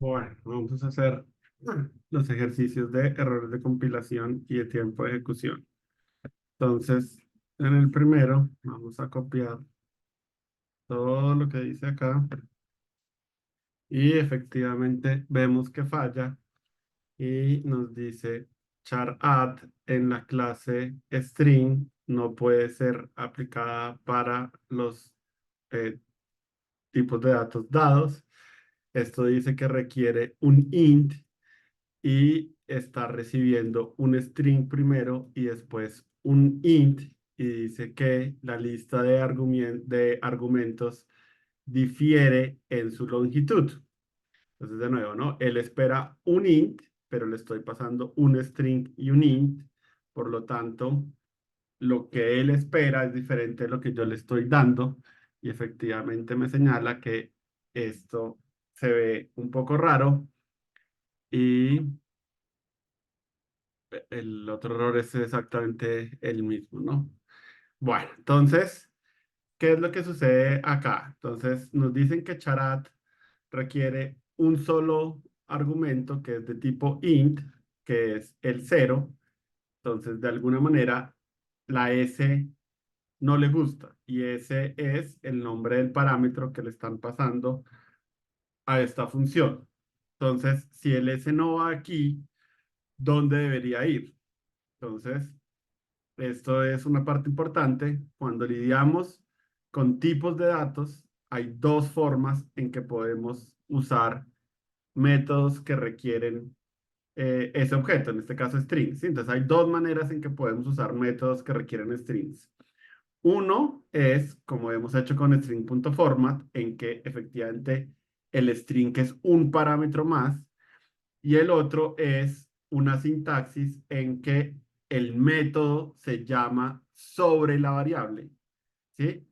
Bueno, vamos a hacer los ejercicios de errores de compilación y de tiempo de ejecución. Entonces, en el primero, vamos a copiar todo lo que dice acá y efectivamente vemos que falla y nos dice char add en la clase string no puede ser aplicada para los eh, tipos de datos dados. Esto dice que requiere un int y está recibiendo un string primero y después un int y dice que la lista de argumentos difiere en su longitud. Entonces, de nuevo, ¿no? Él espera un int, pero le estoy pasando un string y un int. Por lo tanto, lo que él espera es diferente de lo que yo le estoy dando y efectivamente me señala que esto se ve un poco raro y el otro error es exactamente el mismo, ¿no? Bueno, entonces, ¿qué es lo que sucede acá? Entonces, nos dicen que Charat requiere un solo argumento que es de tipo int, que es el cero. Entonces, de alguna manera, la S no le gusta y ese es el nombre del parámetro que le están pasando a esta función. Entonces, si el S no va aquí, ¿dónde debería ir? Entonces, esto es una parte importante. Cuando lidiamos con tipos de datos, hay dos formas en que podemos usar métodos que requieren ese objeto, en este caso strings. ¿Sí? Entonces, hay dos maneras en que podemos usar métodos que requieren strings. Uno es, como hemos hecho con string.format, en que efectivamente el string es un parámetro más y el otro es una sintaxis en que el método se llama sobre la variable, ¿sí?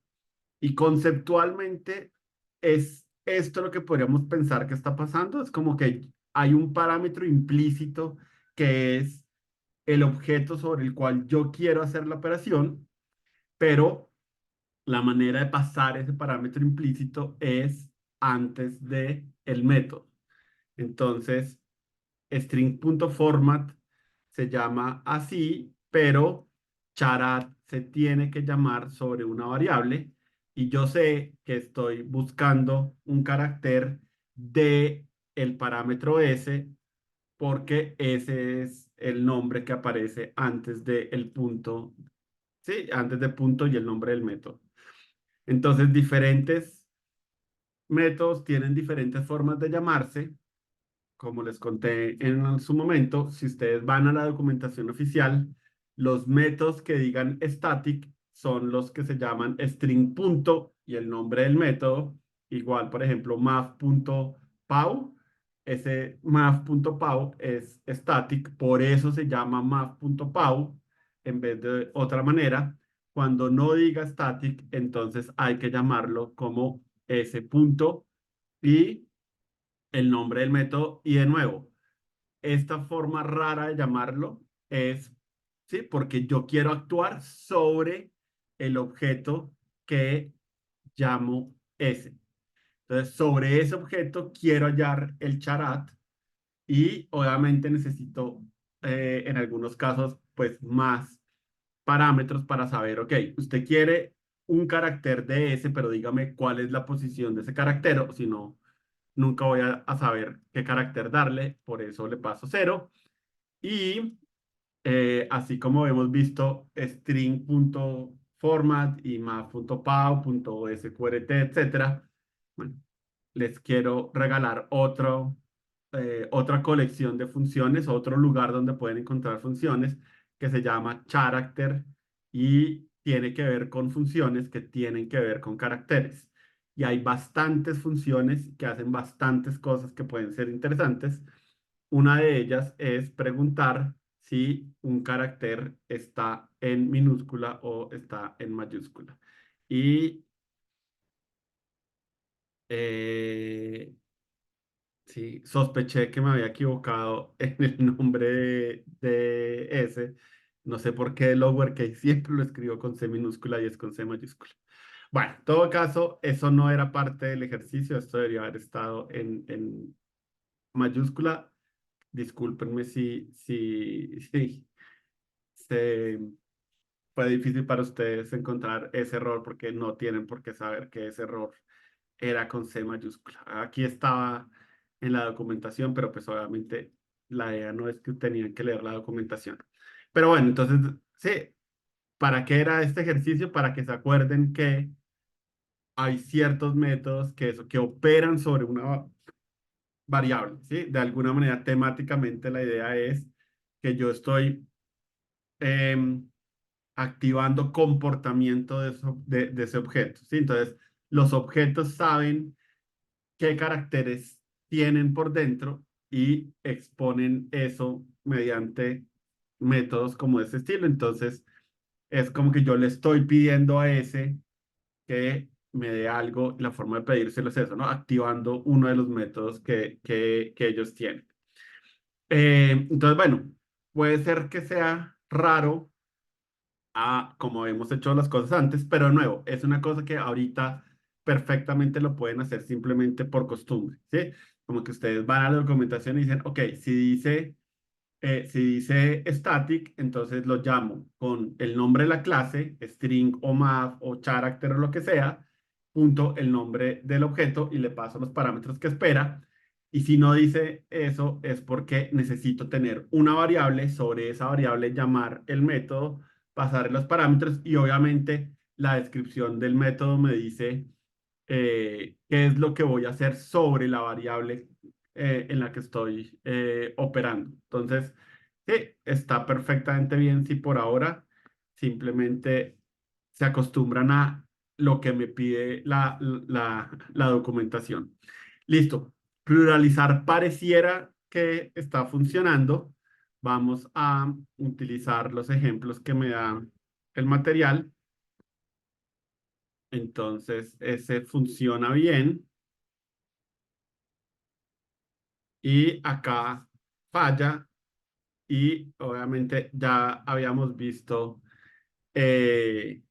Y conceptualmente es esto lo que podríamos pensar que está pasando. Es como que hay un parámetro implícito que es el objeto sobre el cual yo quiero hacer la operación, pero la manera de pasar ese parámetro implícito es antes de el método. Entonces, string.format se llama así, pero charat se tiene que llamar sobre una variable y yo sé que estoy buscando un carácter de el parámetro s porque ese es el nombre que aparece antes del punto, sí, antes del punto y el nombre del método. Entonces, diferentes métodos tienen diferentes formas de llamarse. Como les conté en su momento, si ustedes van a la documentación oficial, los métodos que digan static son los que se llaman string punto y el nombre del método. Igual, por ejemplo, math.pau. Ese math.pau es static, por eso se llama math.pau en vez de otra manera. Cuando no diga static, entonces hay que llamarlo como ese punto y el nombre del método. Y de nuevo, esta forma rara de llamarlo es, ¿sí? Porque yo quiero actuar sobre el objeto que llamo S. Entonces, sobre ese objeto quiero hallar el charat y obviamente necesito, en algunos casos, pues más parámetros para saber, ok, usted quiere un carácter de S, pero dígame cuál es la posición de ese carácter, o si no, nunca voy a saber qué carácter darle, por eso le paso cero. Y así como hemos visto string.format y math.pau.sqrt, etcétera, bueno, les quiero regalar otra colección de funciones, otro lugar donde pueden encontrar funciones que se llama character y tiene que ver con funciones que tienen que ver con caracteres. Y hay bastantes funciones que hacen bastantes cosas que pueden ser interesantes. Una de ellas es preguntar si un carácter está en minúscula o está en mayúscula. Y eh, sí, sospeché que me había equivocado en el nombre de ese. No sé por qué el lowercase siempre lo escribo con C minúscula y es con C mayúscula. Bueno, en todo caso, eso no era parte del ejercicio. Esto debería haber estado mayúscula. Discúlpenme si se- fue difícil para ustedes encontrar ese error porque no tienen por qué saber que ese error era con C mayúscula. Aquí estaba en la documentación, pero pues obviamente la idea no es que tenían que leer la documentación. Pero bueno, entonces, sí, ¿para qué era este ejercicio? Para que se acuerden que hay ciertos métodos que operan sobre una variable, ¿sí? De alguna manera, temáticamente, la idea es que yo estoy em, activando comportamiento de ese objeto, ¿sí? Entonces, los objetos saben qué caracteres tienen por dentro y exponen eso mediante métodos como ese estilo. Entonces, es como que yo le estoy pidiendo a ese que me dé algo, la forma de pedírselo es eso, ¿no? Activando uno de los métodos que ellos tienen. Entonces, bueno, puede ser que sea raro a como hemos hecho las cosas antes, pero de nuevo, es una cosa que ahorita perfectamente lo pueden hacer simplemente por costumbre, ¿sí? Como que ustedes van a la documentación y dicen, ok, si dice static, entonces lo llamo con el nombre de la clase, string o math o character o lo que sea, punto el nombre del objeto y le paso los parámetros que espera. Y si no dice eso es porque necesito tener una variable, sobre esa variable llamar el método, pasar los parámetros y obviamente la descripción del método me dice qué es lo que voy a hacer sobre la variable en la que estoy operando. Entonces, sí, está perfectamente bien si por ahora simplemente se acostumbran a lo que me pide la documentación. Listo. Pluralizar pareciera que está funcionando. Vamos a utilizar los ejemplos que me da el material. Entonces, ese funciona bien. Y acá falla y obviamente ya habíamos visto eh,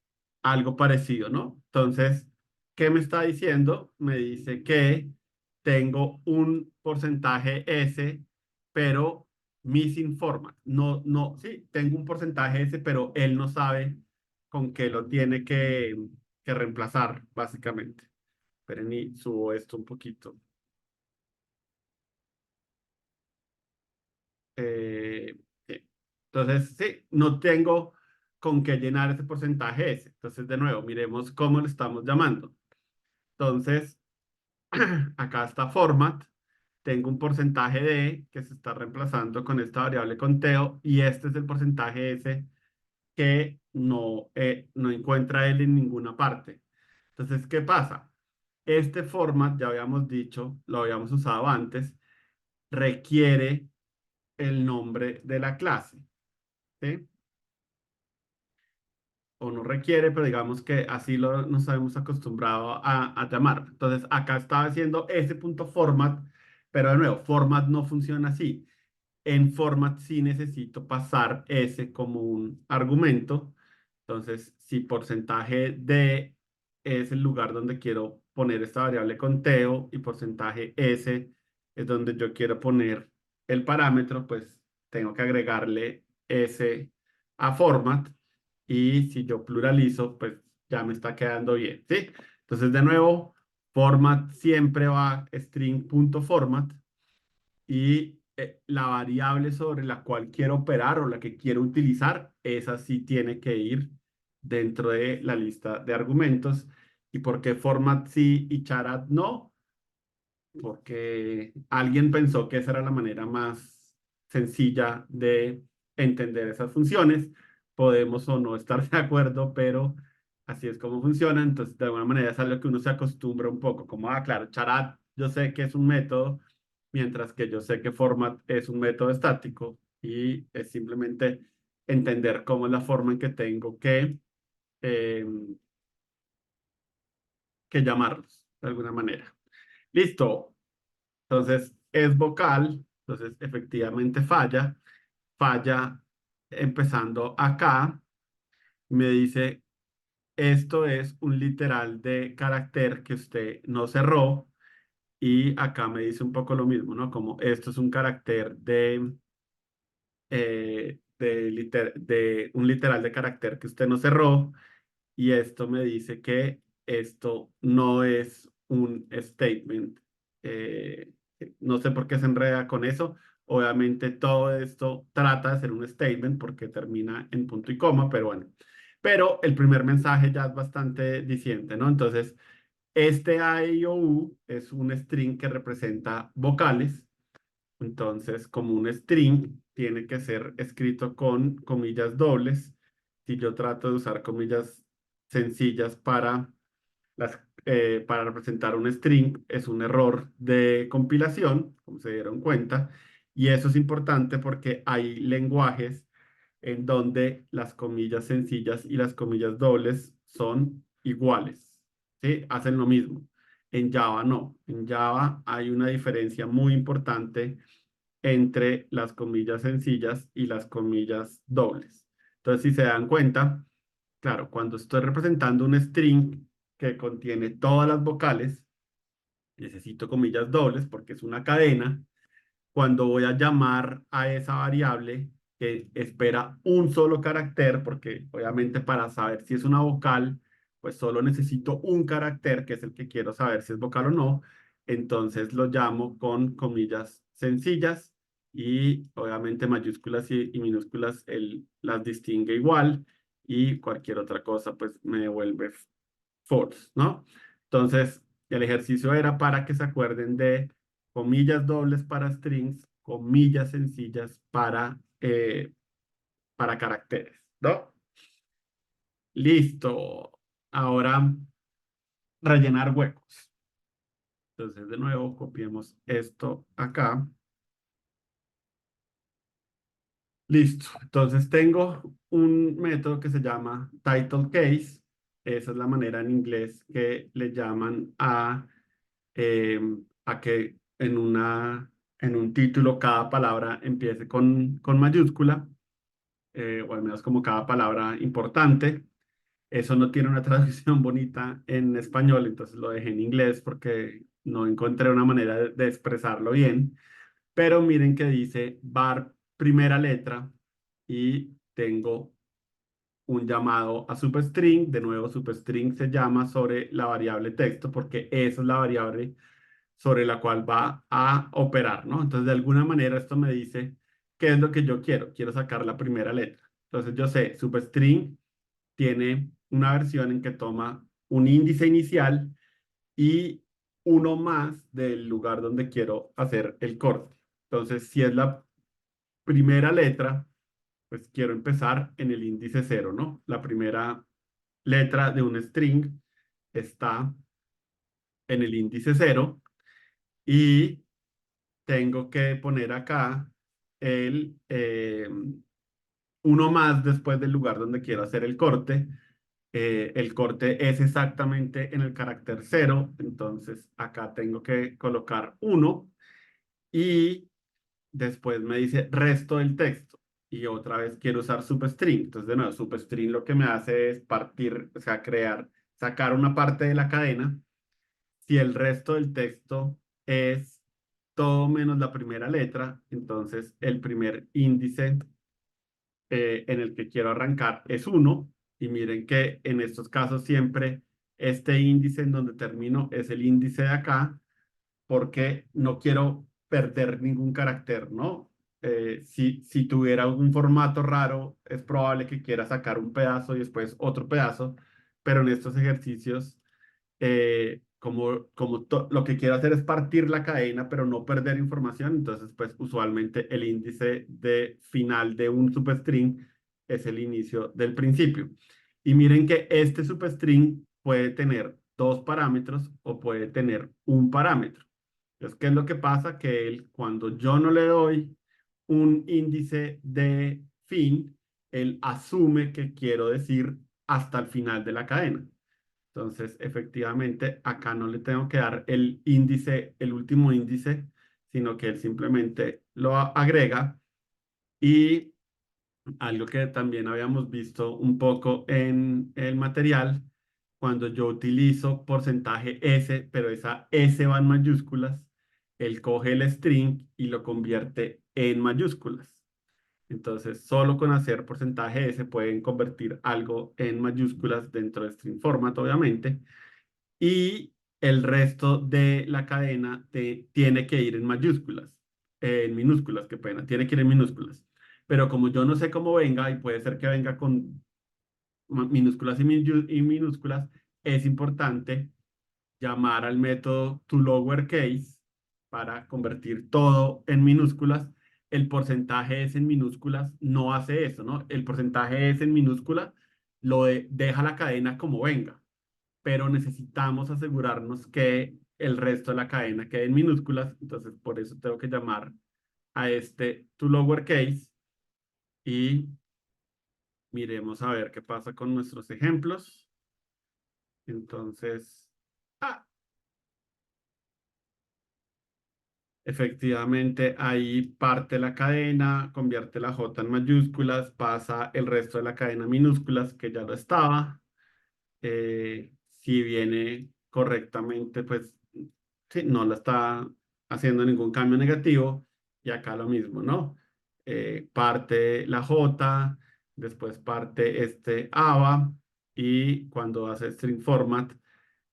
algo parecido, ¿no? Entonces, ¿qué me está diciendo? Me dice que tengo un porcentaje S, pero missing format. No, no, sí, tengo un porcentaje S, pero él no sabe con qué lo tiene que reemplazar, básicamente. Esperen y subo esto un poquito. Eh, sí. Entonces, sí, no tengo con qué llenar ese porcentaje ese. Entonces, de nuevo, miremos cómo lo estamos llamando. Entonces, acá está format. Tengo un porcentaje de que se está reemplazando con esta variable conteo y este es el porcentaje ese que no encuentra él en ninguna parte. Entonces, ¿qué pasa? Este format, ya habíamos dicho, lo habíamos usado antes, requiere el nombre de la clase. ¿Sí? O no requiere, pero digamos que así nos habíamos acostumbrado a llamar. Entonces, acá estaba haciendo ese punto format, pero de nuevo, format no funciona así. En format sí necesito pasar ese como un argumento. Entonces, si porcentaje de es el lugar donde quiero poner esta variable conteo y porcentaje S es donde yo quiero poner el parámetro, pues tengo que agregarle S a format y si yo pluralizo, pues ya me está quedando bien, ¿sí? Entonces, de nuevo, format siempre va string.format y la variable sobre la cual quiero operar o la que quiero utilizar, esa sí tiene que ir dentro de la lista de argumentos. ¿Y por qué format sí y charat no? Porque alguien pensó que esa era la manera más sencilla de entender esas funciones. Podemos o no estar de acuerdo, pero así es como funciona. Entonces, de alguna manera es algo que uno se acostumbra un poco, como, claro, charat, yo sé que es un método, mientras que yo sé que format es un método estático y es simplemente entender cómo es la forma en que tengo eh, que llamarlos, de alguna manera. Listo. Entonces, es vocal, entonces efectivamente falla empezando acá, me dice, esto es un literal de carácter que usted no cerró Y acá me dice un poco lo mismo, ¿no? Como esto es un carácter de un literal de carácter que usted no cerró y esto me dice que esto no es un statement. Eh, no sé por qué se enreda con eso. Obviamente todo esto trata de ser un statement porque termina en punto y coma, pero bueno. Pero el primer mensaje ya es bastante diciente, ¿no? Entonces, este A, E, I, O, U es un string que representa vocales. Entonces, como un string, tiene que ser escrito con comillas dobles. Si yo trato de usar comillas sencillas para representar un string, es un error de compilación, como se dieron cuenta. Y eso es importante porque hay lenguajes en donde las comillas sencillas y las comillas dobles son iguales, ¿sí? Hacen lo mismo. En Java no. En Java hay una diferencia muy importante entre las comillas sencillas y las comillas dobles. Entonces, si se dan cuenta, claro, cuando estoy representando un string que contiene todas las vocales, necesito comillas dobles porque es una cadena. Cuando voy a llamar a esa variable que espera un solo carácter, porque obviamente para saber si es una vocal, pues solo necesito un carácter, que es el que quiero saber si es vocal o no. Entonces lo llamo con comillas sencillas y obviamente mayúsculas y minúsculas las distingue igual y cualquier otra cosa pues me devuelve false, ¿no? Entonces el ejercicio era para que se acuerden de comillas dobles para strings, comillas sencillas para caracteres, ¿no? Listo. Ahora rellenar huecos. Entonces, de nuevo, copiemos esto acá. Listo. Entonces, tengo un método que se llama title case. Esa es la manera en inglés que le llaman eh, a que en un título cada palabra empiece con mayúscula. O al menos como cada palabra importante. Eso no tiene una traducción bonita en español, entonces lo dejé en inglés porque no encontré una manera de expresarlo bien. Pero miren que dice var primera letra y tengo un llamado a substring. De nuevo, substring se llama sobre la variable texto porque esa es la variable sobre la cual va a operar, ¿no? Entonces, de alguna manera esto me dice qué es lo que yo quiero. Quiero sacar la primera letra. Entonces, yo sé, substring tiene una versión en que toma un índice inicial y uno más del lugar donde quiero hacer el corte. Entonces, si es la primera letra, pues quiero empezar en el índice cero, ¿no? La primera letra de un string está en el índice cero y tengo que poner acá el uno más después del lugar donde quiero hacer el corte. El corte es exactamente en el carácter cero, entonces acá tengo que colocar uno y después me dice resto del texto y otra vez quiero usar substring. Entonces de nuevo, substring lo que me hace es partir, o sea, sacar una parte de la cadena. Si el resto del texto es todo menos la primera letra, entonces el primer índice en el que quiero arrancar es uno. Y miren que en estos casos siempre este índice en donde termino es el índice de acá, porque no quiero perder ningún carácter, ¿no? Si tuviera un formato raro, es probable que quiera sacar un pedazo y después otro pedazo, pero en estos ejercicios lo que quiero hacer es partir la cadena, pero no perder información, entonces pues usualmente el índice de final de un substring es el inicio del principio. Y miren que este substring puede tener dos parámetros o puede tener un parámetro. Entonces, ¿qué es lo que pasa? Que él, cuando yo no le doy un índice de fin, él asume que quiero decir hasta el final de la cadena. Entonces, efectivamente, acá no le tengo que dar el índice, el último índice, sino que él simplemente lo agrega. Y algo que también habíamos visto un poco en el material cuando yo utilizo porcentaje S, pero esa S va en mayúsculas, él coge el string y lo convierte en mayúsculas. Entonces, solo con hacer porcentaje S pueden convertir algo en mayúsculas dentro de string format, obviamente, y el resto de la cadena tiene que ir en mayúsculas, en minúsculas, qué pena, tiene que ir en minúsculas. Pero como yo no sé cómo venga, y puede ser que venga con minúsculas y minúsculas, es importante llamar al método toLowerCase para convertir todo en minúsculas. El porcentaje es en minúsculas, no hace eso, ¿no? El porcentaje es en minúscula, deja la cadena como venga, pero necesitamos asegurarnos que el resto de la cadena quede en minúsculas, entonces por eso tengo que llamar a este toLowerCase y miremos a ver qué pasa con nuestros ejemplos. Entonces, ah, efectivamente, ahí parte la cadena, convierte la J en mayúsculas, pasa el resto de la cadena en minúsculas, que ya lo estaba. Si viene correctamente, pues sí, no la está haciendo ningún cambio negativo. Y acá lo mismo, ¿no? Parte la J, después parte este ABA, y cuando hace string format,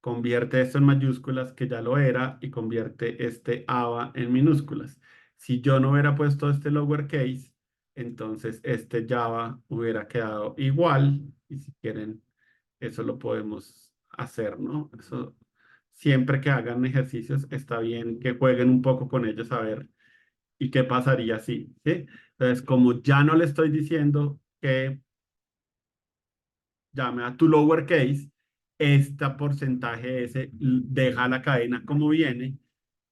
convierte esto en mayúsculas, que ya lo era, y convierte este ABA en minúsculas. Si yo no hubiera puesto este lowercase, entonces este Java hubiera quedado igual. Y si quieren, eso lo podemos hacer, ¿no? Eso, siempre que hagan ejercicios, está bien que jueguen un poco con ellos a ver y qué pasaría si, ¿sí? Entonces, como ya no le estoy diciendo que llame a tu lowercase, este porcentaje ese deja la cadena como viene,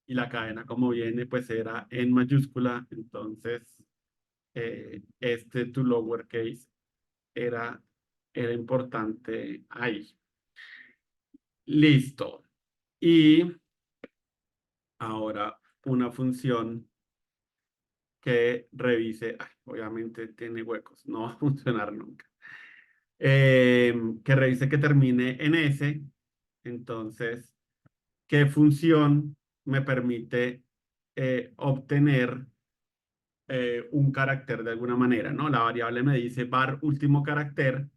y la cadena como viene pues era en mayúscula. Entonces este tu lowercase era, era importante ahí. Listo. Y ahora una función que revise, ay, obviamente tiene huecos, no va a funcionar nunca. Que revise que termine en S. Entonces, ¿qué función me permite obtener un carácter de alguna manera, ¿no? La variable me dice var último carácter.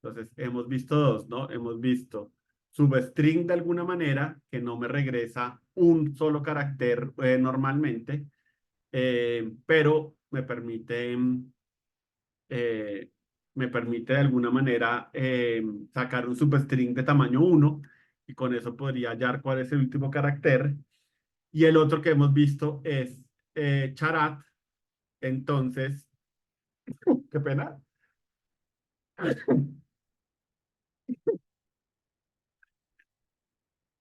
Entonces, hemos visto dos, ¿no? Hemos visto substring de alguna manera, que no me regresa un solo carácter normalmente, pero eh, me permite de alguna manera sacar un substring de tamaño uno, y con eso podría hallar cuál es el último carácter. Y el otro que hemos visto es charat. Entonces, qué pena.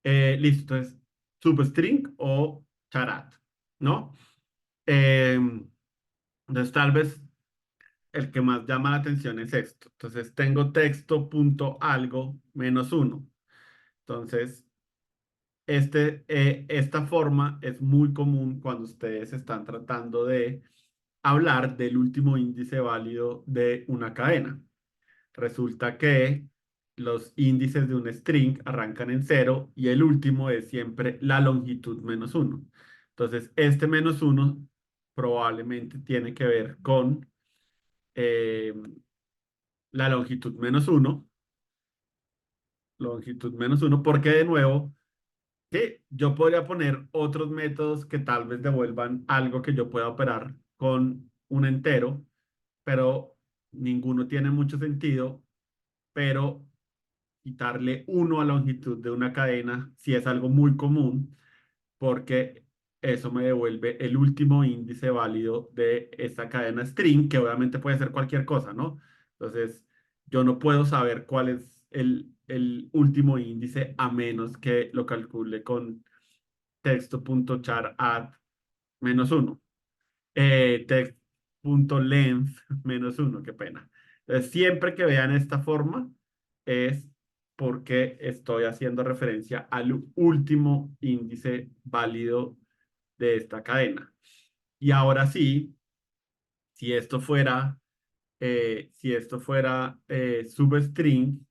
Listo, entonces, substring o charat, ¿no? Eh, entonces, tal vez el que más llama la atención es esto. Entonces, tengo texto punto algo menos uno. Entonces, esta forma es muy común cuando ustedes están tratando de hablar del último índice válido de una cadena. Resulta que los índices de un string arrancan en cero, y el último es siempre la longitud menos uno. Entonces, este menos uno probablemente tiene que ver con eh, la longitud menos uno, porque de nuevo, sí, yo podría poner otros métodos que tal vez devuelvan algo que yo pueda operar con un entero, pero ninguno tiene mucho sentido. Pero quitarle uno a la longitud de una cadena sí es algo muy común, porque eso me devuelve el último índice válido de esta cadena string, que obviamente puede ser cualquier cosa, ¿no? Entonces, yo no puedo saber cuál es el último índice a menos que lo calcule con texto.char add menos uno. Text.length menos uno, qué pena. Entonces, siempre que vean esta forma, es porque estoy haciendo referencia al último índice válido de esta cadena. Y ahora sí, si esto fuera, si esto fuera substring,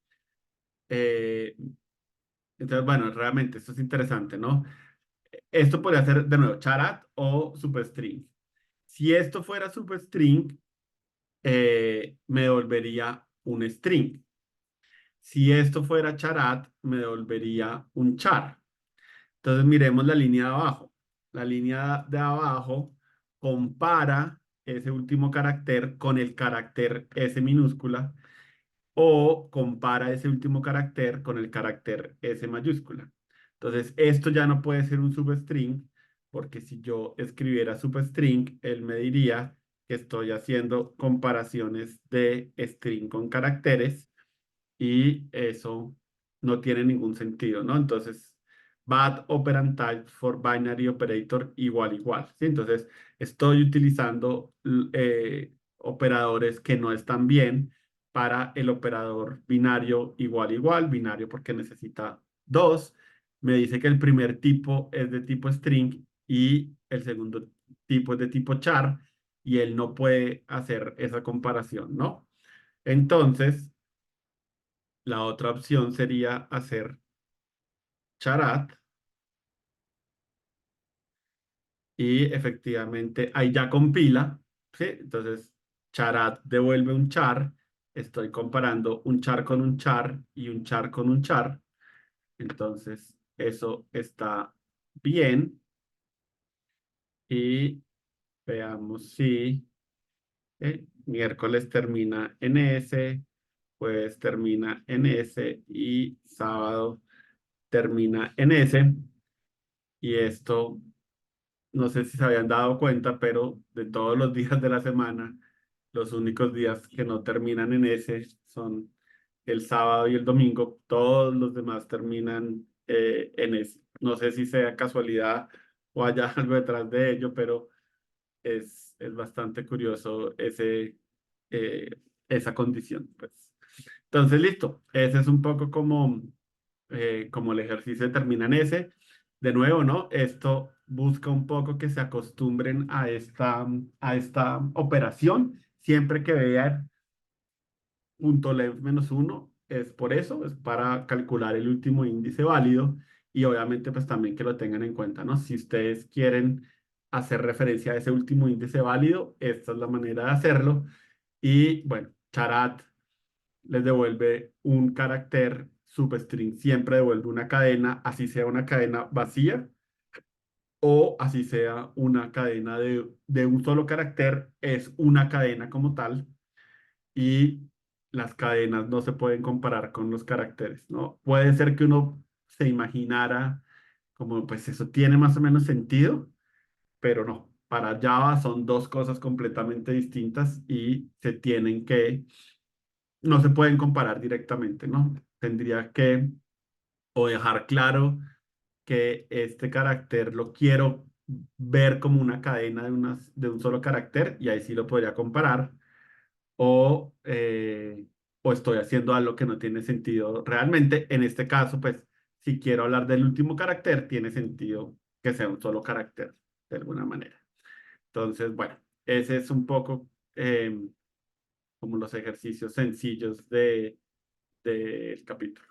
Entonces, bueno, realmente esto es interesante, ¿no? Esto podría ser de nuevo charat o substring. Si esto fuera substring, me devolvería un string. Si esto fuera charat, me devolvería un char. Entonces miremos la línea de abajo. La línea de abajo compara ese último carácter con el carácter S minúscula o compara ese último carácter con el carácter S mayúscula. Entonces, esto ya no puede ser un substring, porque si yo escribiera substring, él me diría que estoy haciendo comparaciones de string con caracteres y eso no tiene ningún sentido, ¿no? Entonces, bad operand type for binary operator igual igual, ¿sí? Entonces, estoy utilizando operadores que no están bien para el operador binario igual igual, binario porque necesita dos. Me dice que el primer tipo es de tipo string y el segundo tipo es de tipo char y él no puede hacer esa comparación, ¿no? Entonces, la otra opción sería hacer charat y efectivamente ahí ya compila, ¿sí? Entonces, charat devuelve un char. Estoy comparando un char con un char y un char con un char. Entonces, eso está bien. Y veamos si miércoles termina en S, jueves termina en S y sábado termina en S. Y esto no sé si se habían dado cuenta, pero de todos los días de la semana, los únicos días que no terminan en S son el sábado y el domingo. Todos los demás terminan en S. No sé si sea casualidad o haya algo detrás de ello, pero es bastante curioso eh, esa condición, pues. Entonces, listo. Ese es un poco como el ejercicio termina en S. De nuevo, ¿no? Esto busca un poco que se acostumbren a esta operación. Siempre que vean punto length menos uno, es por eso, es para calcular el último índice válido y obviamente pues también que lo tengan en cuenta, ¿no? Si ustedes quieren hacer referencia a ese último índice válido, esta es la manera de hacerlo. Y bueno, Charat les devuelve un carácter substring, siempre devuelve una cadena, así sea una cadena vacía o así sea una cadena de un solo carácter, es una cadena como tal y las cadenas no se pueden comparar con los caracteres, ¿no? Puede ser que uno se imaginara como, pues eso tiene más o menos sentido, pero no. Para Java son dos cosas completamente distintas y no se pueden comparar directamente, ¿no? Tendría que o dejar claro que este carácter lo quiero ver como una cadena de un solo carácter y ahí sí lo podría comparar o estoy haciendo algo que no tiene sentido realmente. En este caso, pues si quiero hablar del último carácter, tiene sentido que sea un solo carácter de alguna manera. Entonces, bueno, ese es un poco como los ejercicios sencillos del capítulo.